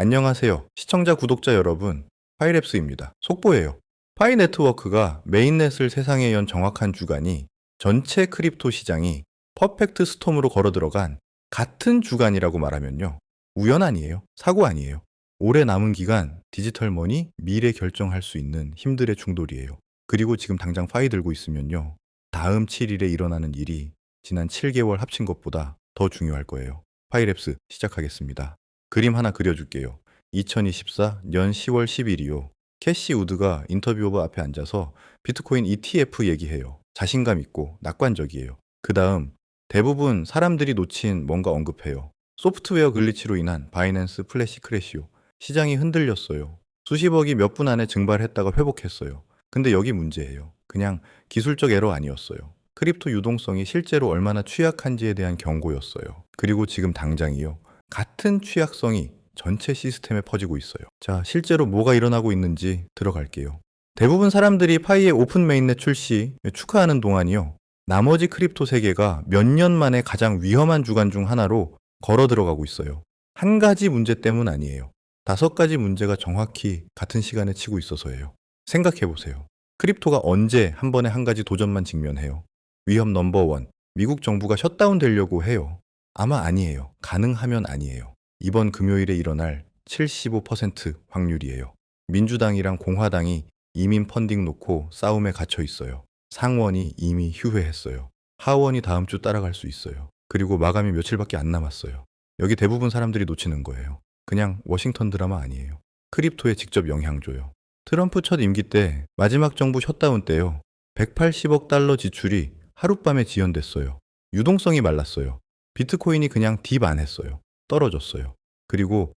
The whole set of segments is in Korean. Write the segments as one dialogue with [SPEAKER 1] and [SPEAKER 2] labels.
[SPEAKER 1] 안녕하세요. 시청자, 구독자 여러분. 파이랩스입니다. 속보예요. 파이 네트워크가 메인넷을 세상에 연 정확한 주간이 전체 크립토 시장이 퍼펙트 스톰으로 걸어 들어간 같은 주간이라고 말하면요. 우연 아니에요. 사고 아니에요. 올해 남은 기간 디지털 머니 미래 결정할 수 있는 힘들의 중돌이에요. 그리고 지금 당장 파이 들고 있으면요. 다음 7일에 일어나는 일이 지난 7개월 합친 것보다 더 중요할 거예요. 파이랩스 시작하겠습니다. 그림 하나 그려줄게요. 2024년 10월 10일이요. 캐시 우드가 인터뷰 오버 앞에 앉아서 비트코인 ETF 얘기해요. 자신감 있고 낙관적이에요. 그 다음 대부분 사람들이 놓친 뭔가 언급해요. 소프트웨어 글리치로 인한 바이낸스 플래시 크래시요. 시장이 흔들렸어요. 수십억이 몇 분 안에 증발했다가 회복했어요. 근데 여기 문제예요. 그냥 기술적 에러 아니었어요. 크립토 유동성이 실제로 얼마나 취약한지에 대한 경고였어요. 그리고 지금 당장이요. 같은 취약성이 전체 시스템에 퍼지고 있어요. 자, 실제로 뭐가 일어나고 있는지 들어갈게요. 대부분 사람들이 파이의 오픈 메인넷 출시 축하하는 동안이요. 나머지 크립토 세계가 몇 년 만에 가장 위험한 주간 중 하나로 걸어 들어가고 있어요. 한 가지 문제 때문 아니에요. 5가지 문제가 정확히 같은 시간에 치고 있어서예요. 생각해 보세요. 크립토가 언제 한 번에 한 가지 도전만 직면해요? 위험 넘버원, 미국 정부가 셧다운 되려고 해요. 아마 아니에요. 가능하면 아니에요. 이번 금요일에 일어날 75% 확률이에요. 민주당이랑 공화당이 이민 펀딩 놓고 싸움에 갇혀 있어요. 상원이 이미 휴회했어요. 하원이 다음 주 따라갈 수 있어요. 그리고 마감이 며칠밖에 안 남았어요. 여기 대부분 사람들이 놓치는 거예요. 그냥 워싱턴 드라마 아니에요. 크립토에 직접 영향 줘요. 트럼프 첫 임기 때 마지막 정부 셧다운 때요. 180억 달러 지출이 하룻밤에 지연됐어요. 유동성이 말랐어요. 비트코인이 그냥 딥 안 했어요. 떨어졌어요. 그리고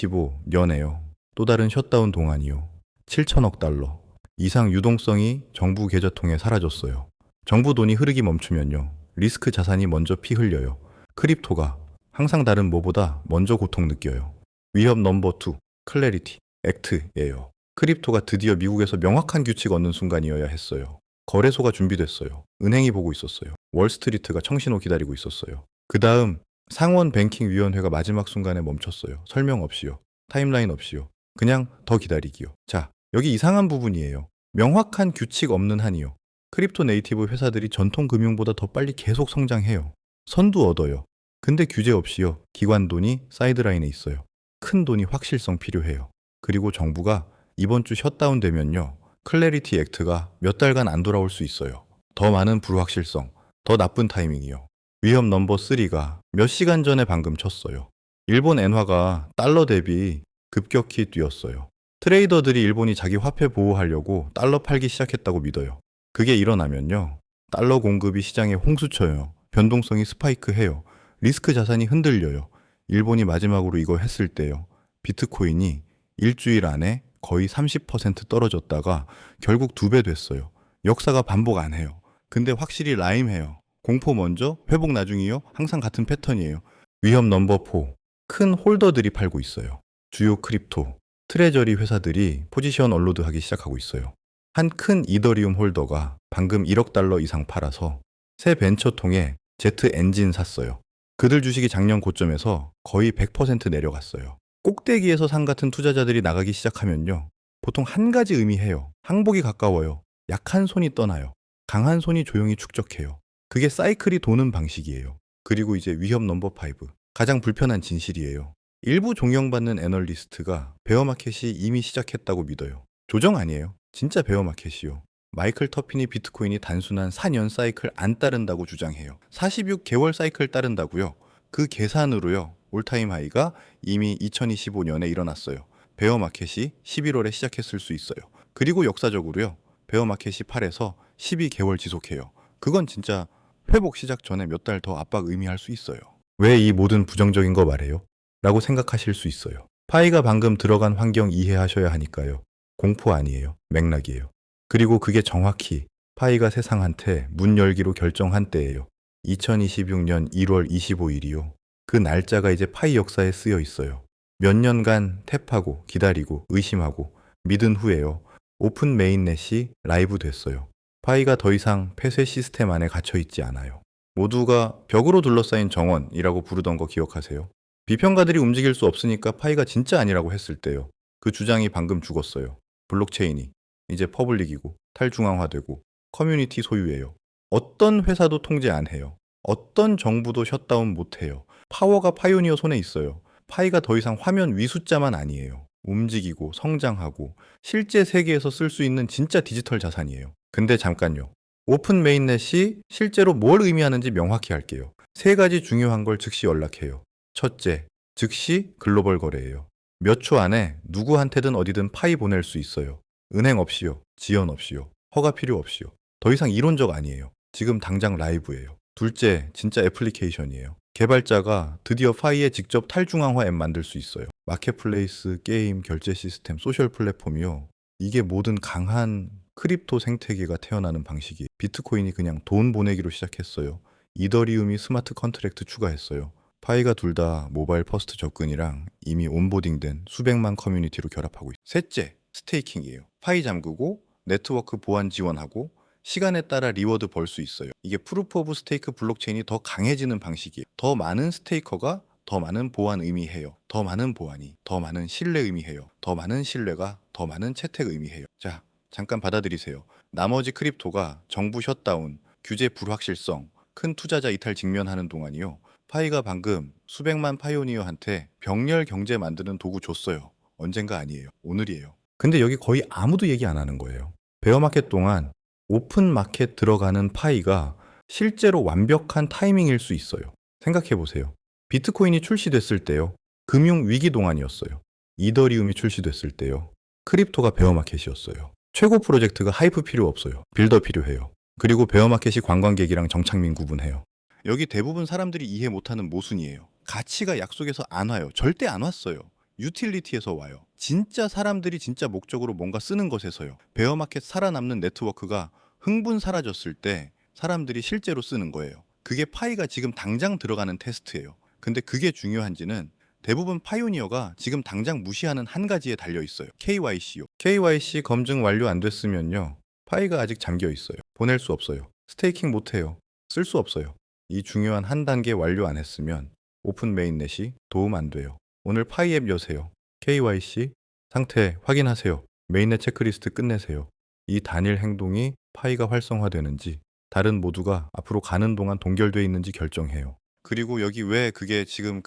[SPEAKER 1] 2025년에요. 또 다른 셧다운 동안이요. 7천억 달러 이상 유동성이 정부 계좌통에 사라졌어요. 정부 돈이 흐르기 멈추면요. 리스크 자산이 먼저 피 흘려요. 크립토가 항상 다른 뭐보다 먼저 고통 느껴요. 위협 넘버 2, 클래리티, 액트예요. 크립토가 드디어 미국에서 명확한 규칙 얻는 순간이어야 했어요. 거래소가 준비됐어요. 은행이 보고 있었어요. 월스트리트가 청신호 기다리고 있었어요. 그 다음 상원 뱅킹위원회가 마지막 순간에 멈췄어요. 설명 없이요. 타임라인 없이요. 그냥 더 기다리기요. 자, 여기 이상한 부분이에요. 명확한 규칙 없는 한이요. 크립토 네이티브 회사들이 전통 금융보다 더 빨리 계속 성장해요. 선두 얻어요. 근데 규제 없이요. 기관 돈이 사이드라인에 있어요. 큰 돈이 확실성 필요해요. 그리고 정부가 이번 주 셧다운 되면요. 클래리티 액트가 몇 달간 안 돌아올 수 있어요. 더 많은 불확실성, 더 나쁜 타이밍이요. 위험 넘버 3가 몇 시간 전에 방금 쳤어요. 일본 엔화가 달러 대비 급격히 뛰었어요. 트레이더들이 일본이 자기 화폐 보호하려고 달러 팔기 시작했다고 믿어요. 그게 일어나면요. 달러 공급이 시장에 홍수쳐요. 변동성이 스파이크해요. 리스크 자산이 흔들려요. 일본이 마지막으로 이거 했을 때요. 비트코인이 일주일 안에 거의 30% 떨어졌다가 결국 2배 됐어요. 역사가 반복 안 해요. 근데 확실히 라임해요. 공포 먼저, 회복 나중이요. 항상 같은 패턴이에요. 위험 넘버 4. 큰 홀더들이 팔고 있어요. 주요 크립토, 트레저리 회사들이 포지션 언로드 하기 시작하고 있어요. 한 큰 이더리움 홀더가 방금 1억 달러 이상 팔아서 새 벤처통에 제트 엔진 샀어요. 그들 주식이 작년 고점에서 거의 100% 내려갔어요. 꼭대기에서 산 같은 투자자들이 나가기 시작하면요. 보통 한 가지 의미해요. 항복이 가까워요. 약한 손이 떠나요. 강한 손이 조용히 축적해요. 그게 사이클이 도는 방식이에요. 그리고 이제 위협 넘버 5. 가장 불편한 진실이에요. 일부 존경받는 애널리스트가 베어마켓이 이미 시작했다고 믿어요. 조정 아니에요. 진짜 베어마켓이요. 마이클 터핀이 비트코인이 단순한 4년 사이클 안 따른다고 주장해요. 46개월 사이클 따른다고요. 그 계산으로요. 올타임 하이가 이미 2025년에 일어났어요. 베어마켓이 11월에 시작했을 수 있어요. 그리고 역사적으로요. 베어마켓이 8에서 12개월 지속해요. 그건 진짜 회복 시작 전에 몇 달 더 압박 의미할 수 있어요. 왜 이 모든 부정적인 거 말해요? 라고 생각하실 수 있어요. 파이가 방금 들어간 환경 이해하셔야 하니까요. 공포 아니에요. 맥락이에요. 그리고 그게 정확히 파이가 세상한테 문 열기로 결정한 때예요. 2026년 1월 25일이요. 그 날짜가 이제 파이 역사에 쓰여 있어요. 몇 년간 탭하고 기다리고 의심하고 믿은 후에요. 오픈 메인넷이 라이브 됐어요. 파이가 더 이상 폐쇄 시스템 안에 갇혀 있지 않아요. 모두가 벽으로 둘러싸인 정원이라고 부르던 거 기억하세요? 비평가들이 움직일 수 없으니까 파이가 진짜 아니라고 했을 때요. 그 주장이 방금 죽었어요. 블록체인이 이제 퍼블릭이고 탈중앙화되고 커뮤니티 소유예요. 어떤 회사도 통제 안 해요. 어떤 정부도 셧다운 못 해요. 파워가 파이오니어 손에 있어요. 파이가 더 이상 화면 위 숫자만 아니에요. 움직이고 성장하고 실제 세계에서 쓸 수 있는 진짜 디지털 자산이에요. 근데 잠깐요. 오픈 메인넷이 실제로 뭘 의미하는지 명확히 할게요. 세 가지 중요한 걸 즉시 연락해요. 첫째, 즉시 글로벌 거래예요. 몇 초 안에 누구한테든 어디든 파이 보낼 수 있어요. 은행 없이요. 지연 없이요. 허가 필요 없이요. 더 이상 이론적 아니에요. 지금 당장 라이브예요. 둘째, 진짜 애플리케이션이에요. 개발자가 드디어 파이에 직접 탈중앙화 앱 만들 수 있어요. 마켓플레이스, 게임, 결제 시스템, 소셜 플랫폼이요. 이게 모든 강한 크립토 생태계가 태어나는 방식이 비트코인이 그냥 돈 보내기로 시작했어요. 이더리움이 스마트 컨트랙트 추가했어요. 파이가 둘 다 모바일 퍼스트 접근이랑 이미 온보딩된 수백만 커뮤니티로 결합하고 있어요. 셋째, 스테이킹이에요. 파이 잠그고 네트워크 보안 지원하고 시간에 따라 리워드 벌 수 있어요. 이게 프루프 오브 스테이크 블록체인이 더 강해지는 방식이에요. 더 많은 스테이커가 더 많은 보안 의미해요. 더 많은 보안이 더 많은 신뢰 의미해요. 더 많은 신뢰가 더 많은 채택 의미해요. 자, 잠깐 받아들이세요. 나머지 크립토가 정부 셧다운, 규제 불확실성, 큰 투자자 이탈 직면하는 동안이요. 파이가 방금 수백만 파이오니어한테 병렬 경제 만드는 도구 줬어요. 언젠가 아니에요. 오늘이에요. 근데 여기 거의 아무도 얘기 안 하는 거예요. 베어마켓 동안 오픈 마켓 들어가는 파이가 실제로 완벽한 타이밍일 수 있어요. 생각해 보세요. 비트코인이 출시됐을 때요. 금융 위기 동안이었어요. 이더리움이 출시됐을 때요. 크립토가 베어마켓이었어요. 최고 프로젝트가 하이프 필요 없어요. 빌더 필요해요. 그리고 베어마켓이 관광객이랑 정착민 구분해요. 여기 대부분 사람들이 이해 못하는 모순이에요. 가치가 약속에서 안 와요. 절대 안 왔어요. 유틸리티에서 와요. 진짜 사람들이 진짜 목적으로 뭔가 쓰는 것에서요. 베어마켓 살아남는 네트워크가 흥분 사라졌을 때 사람들이 실제로 쓰는 거예요. 그게 파이가 지금 당장 들어가는 테스트예요. 근데 그게 중요한지는 대부분 파이오니어가 지금 당장 무시하는 한 가지에 달려 있어요. KYC요. KYC 검증 완료 안 됐으면요. 파이가 아직 잠겨 있어요. 보낼 수 없어요. 스테이킹 못 해요. 쓸 수 없어요. 이 중요한 한 단계 완료 안 했으면 오픈 메인넷이 도움 안 돼요. 오늘 파이 앱 여세요. KYC 상태 확인하세요. 메인넷 체크리스트 끝내세요. 이 단일 행동이 파이가 활성화되는지 다른 모두가 앞으로 가는 동안 동결돼 있는지 결정해요. 그리고 여기 왜 그게 지금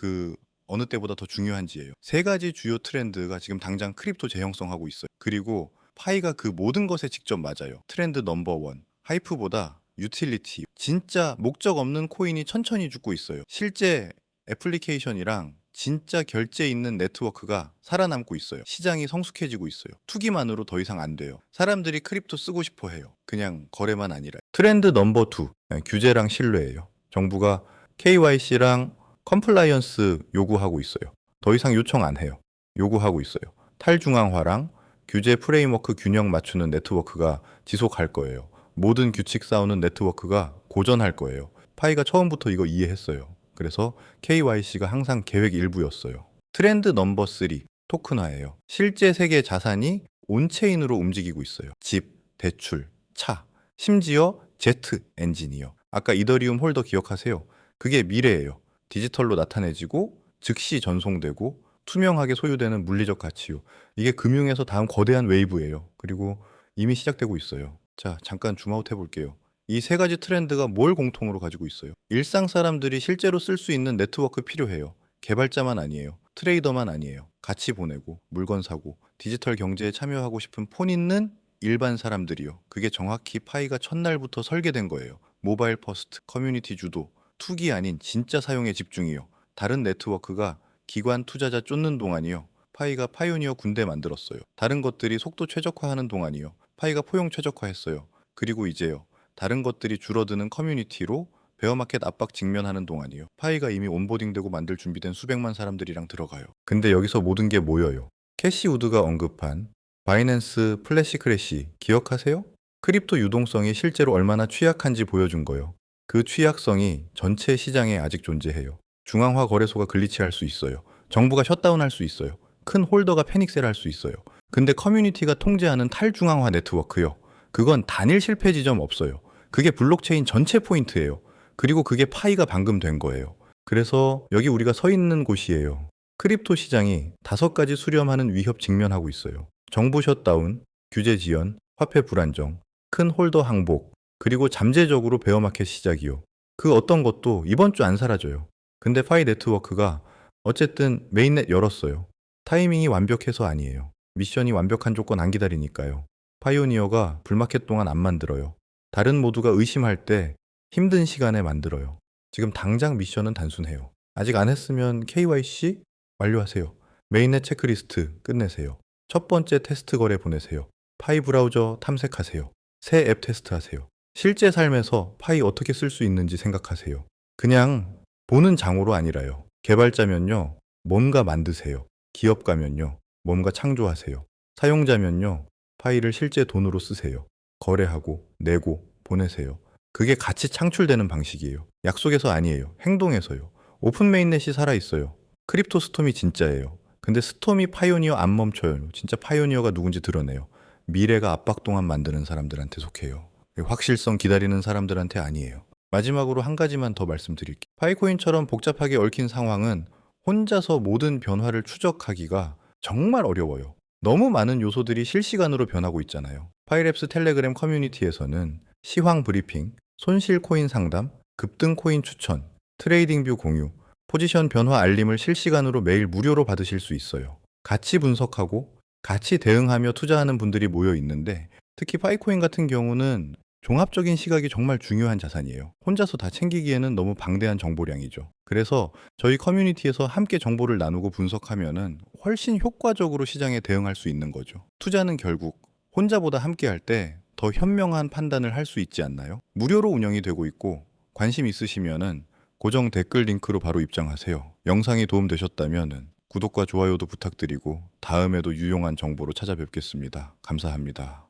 [SPEAKER 1] 어느 때보다 더 중요한지예요. 세 가지 주요 트렌드가 지금 당장 크립토 재형성하고 있어요. 그리고 파이가 그 모든 것에 직접 맞아요. 트렌드 넘버 원. 하이프보다 유틸리티. 진짜 목적 없는 코인이 천천히 죽고 있어요. 실제 애플리케이션이랑 진짜 결제 있는 네트워크가 살아남고 있어요. 시장이 성숙해지고 있어요. 투기만으로 더 이상 안 돼요. 사람들이 크립토 쓰고 싶어 해요. 그냥 거래만 아니라. 트렌드 넘버 2. 규제랑 신뢰예요. 정부가 KYC랑 컴플라이언스 요구하고 있어요. 더 이상 요청 안 해요. 요구하고 있어요. 탈중앙화랑 규제 프레임워크 균형 맞추는 네트워크가 지속할 거예요. 모든 규칙 싸우는 네트워크가 고전할 거예요. 파이가 처음부터 이거 이해했어요. 그래서 KYC가 항상 계획 일부였어요. 트렌드 넘버 3, 토큰화예요. 실제 세계 자산이 온체인으로 움직이고 있어요. 집, 대출, 차, 심지어 제트 엔진이요. 아까 이더리움 홀더 기억하세요? 그게 미래예요. 디지털로 나타내지고 즉시 전송되고 투명하게 소유되는 물리적 가치요. 이게 금융에서 다음 거대한 웨이브예요. 그리고 이미 시작되고 있어요. 자, 잠깐 줌아웃 해볼게요. 이 세 가지 트렌드가 뭘 공통으로 가지고 있어요? 일상 사람들이 실제로 쓸 수 있는 네트워크 필요해요. 개발자만 아니에요. 트레이더만 아니에요. 같이 보내고, 물건 사고, 디지털 경제에 참여하고 싶은 폰 있는 일반 사람들이요. 그게 정확히 파이가 첫날부터 설계된 거예요. 모바일 퍼스트, 커뮤니티 주도, 투기 아닌 진짜 사용에 집중이요. 다른 네트워크가 기관 투자자 쫓는 동안이요. 파이가 파이오니어 군대 만들었어요. 다른 것들이 속도 최적화하는 동안이요. 파이가 포용 최적화했어요. 그리고 이제요. 다른 것들이 줄어드는 커뮤니티로 베어마켓 압박 직면하는 동안이요. 파이가 이미 온보딩되고 만들 준비된 수백만 사람들이랑 들어가요. 근데 여기서 모든 게 모여요. 캐시 우드가 언급한 바이낸스 플래시 크래시 기억하세요? 크립토 유동성이 실제로 얼마나 취약한지 보여준 거요. 그 취약성이 전체 시장에 아직 존재해요. 중앙화 거래소가 글리치할 수 있어요. 정부가 셧다운할 수 있어요. 큰 홀더가 패닉셀 할 수 있어요. 근데 커뮤니티가 통제하는 탈중앙화 네트워크요. 그건 단일 실패 지점 없어요. 그게 블록체인 전체 포인트예요. 그리고 그게 파이가 방금 된 거예요. 그래서 여기 우리가 서 있는 곳이에요. 크립토 시장이 5가지 수렴하는 위협 직면하고 있어요. 정부 셧다운, 규제 지연, 화폐 불안정, 큰 홀더 항복, 그리고 잠재적으로 베어마켓 시작이요. 그 어떤 것도 이번 주 안 사라져요. 근데 파이 네트워크가 어쨌든 메인넷 열었어요. 타이밍이 완벽해서 아니에요. 미션이 완벽한 조건 안 기다리니까요. 파이오니어가 불마켓 동안 안 만들어요. 다른 모두가 의심할 때 힘든 시간에 만들어요. 지금 당장 미션은 단순해요. 아직 안 했으면 KYC 완료하세요. 메인넷 체크리스트 끝내세요. 첫 번째 테스트 거래 보내세요. 파이 브라우저 탐색하세요. 새 앱 테스트하세요. 실제 삶에서 파이 어떻게 쓸 수 있는지 생각하세요. 그냥 보는 장으로 아니라요. 개발자면요, 뭔가 만드세요. 기업가면요, 뭔가 창조하세요. 사용자면요, 파이를 실제 돈으로 쓰세요. 거래하고, 내고, 보내세요. 그게 같이 창출되는 방식이에요. 약속에서 아니에요. 행동에서요. 오픈 메인넷이 살아있어요. 크립토 스톰이 진짜예요. 근데 스톰이 파이오니어 안 멈춰요. 진짜 파이오니어가 누군지 드러내요. 미래가 압박 동안 만드는 사람들한테 속해요. 확실성 기다리는 사람들한테 아니에요. 마지막으로 한 가지만 더 말씀드릴게요. 파이코인처럼 복잡하게 얽힌 상황은 혼자서 모든 변화를 추적하기가 정말 어려워요. 너무 많은 요소들이 실시간으로 변하고 있잖아요. 파이랩스 텔레그램 커뮤니티에서는 시황 브리핑, 손실 코인 상담, 급등 코인 추천, 트레이딩 뷰 공유, 포지션 변화 알림을 실시간으로 매일 무료로 받으실 수 있어요. 같이 분석하고 같이 대응하며 투자하는 분들이 모여 있는데 특히 파이코인 같은 경우는 종합적인 시각이 정말 중요한 자산이에요. 혼자서 다 챙기기에는 너무 방대한 정보량이죠. 그래서 저희 커뮤니티에서 함께 정보를 나누고 분석하면은 훨씬 효과적으로 시장에 대응할 수 있는 거죠. 투자는 결국 혼자보다 함께 할 때 더 현명한 판단을 할 수 있지 않나요? 무료로 운영이 되고 있고 관심 있으시면은 고정 댓글 링크로 바로 입장하세요. 영상이 도움되셨다면 구독과 좋아요도 부탁드리고 다음에도 유용한 정보로 찾아뵙겠습니다. 감사합니다.